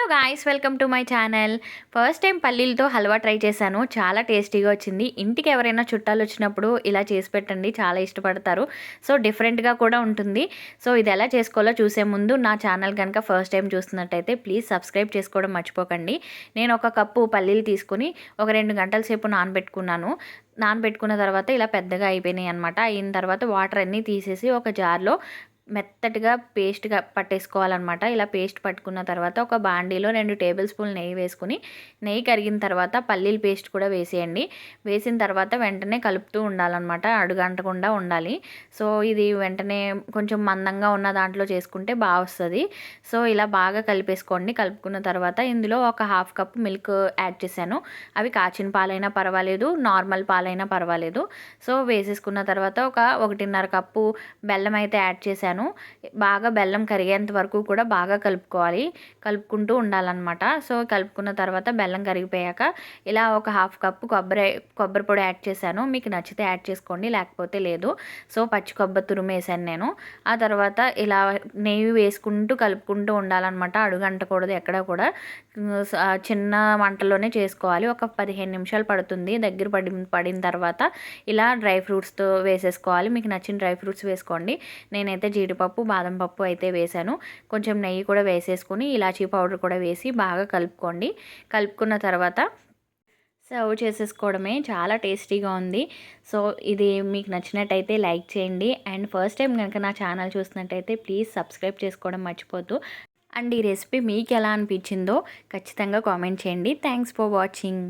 Hello guys, welcome to my channel. First time పల్లీలతో halwa try చేశాను. చాలా టేస్టీగా వచ్చింది. ఇంటికి ఎవరైనా చుట్టాలు వచ్చినప్పుడు ఇలా చేసి పెట్టండి, చాలా ఇష్టపడతారు. సో డిఫరెంట్గా కూడా ఉంటుంది. సో ఇది ఎలా చేసుకోవాలో చూసే ముందు నా ఛానల్ కనుక ఫస్ట్ టైం చూస్తున్నట్టయితే ప్లీజ్ సబ్స్క్రైబ్ చేసుకోవడం మర్చిపోకండి. నేను ఒక కప్పు పల్లీలు తీసుకుని ఒక 2 గంటల సేపు నానబెట్టుకున్న తర్వాత ఇలా పెద్దగా అయిపోయినాయి అనమాట. అయిన తర్వాత వాటర్ అన్నీ తీసేసి ఒక జార్లో మెత్తటిగా పేస్ట్గా పట్టేసుకోవాలన్నమాట. ఇలా పేస్ట్ పట్టుకున్న తర్వాత ఒక బాండీలో 2 టేబుల్ స్పూన్లు నెయ్యి వేసుకుని, నెయ్యి కరిగిన తర్వాత పల్లీల పేస్ట్ కూడా వేసేయండి. వేసిన తర్వాత వెంటనే కలుపుతూ ఉండాలన్నమాట, అడుగంటకుండా ఉండాలి. సో ఇది వెంటనే కొంచెం మందంగా ఉన్న దాంట్లో చేసుకుంటే బాగా వస్తుంది. సో ఇలా బాగా కలిపేసుకోండి. కలుపుకున్న తర్వాత ఇందులో ఒక 1/2 కప్ మిల్క్ యాడ్ చేశాను. అవి కాచిన పాలైనా పర్వాలేదు, నార్మల్ పాలైనా పర్వాలేదు. సో వేసేసుకున్న తర్వాత ఒక 1.5 కప్పు బెల్లం అయితే యాడ్ చేశాను. బాగా బెల్లం కరిగేంత వరకు కూడా బాగా కలుపుకుంటూ ఉండాలన్నమాట. సో కలుపుకున్న తర్వాత బెల్లం కరిగిపోయాక ఇలా ఒక 1/2 కప్పు కొబ్బరి పొడి యాడ్ చేశాను. మీకు నచ్చితే యాడ్ చేసుకోండి, లేకపోతే లేదు. సో పచ్చి కొబ్బరి తురిమేసాను నేను. ఆ తర్వాత ఇలా నెయ్యి వేసుకుంటూ కలుపుకుంటూ ఉండాలన్నమాట. అడుగంటకూడదు ఎక్కడ కూడా. చిన్న మంటలోనే చేసుకోవాలి. ఒక 15 నిమిషాలు పడుతుంది. దగ్గర పడిన తర్వాత ఇలా డ్రై ఫ్రూట్స్తో వేసేసుకోవాలి. మీకు నచ్చిన డ్రై ఫ్రూట్స్ వేసుకోండి. నేనైతే జీడిపప్పు, బాదం పప్పు అయితే వేసాను. కొంచెం నెయ్యి కూడా వేసేసుకుని ఇలాచీ పౌడర్ కూడా వేసి బాగా కలుపుకోండి. కలుపుకున్న తర్వాత సర్వ్ చేసేసుకోవడమే. చాలా టేస్టీగా ఉంది. సో ఇది మీకు నచ్చినట్టయితే లైక్ చేయండి. అండ్ ఫస్ట్ టైం కనుక నా ఛానల్ చూసినట్టయితే ప్లీజ్ సబ్స్క్రైబ్ చేసుకోవడం మర్చిపోద్దు. అండ్ ఈ రెసిపీ మీకు ఎలా అనిపించిందో ఖచ్చితంగా కామెంట్ చేయండి. Thanks for watching.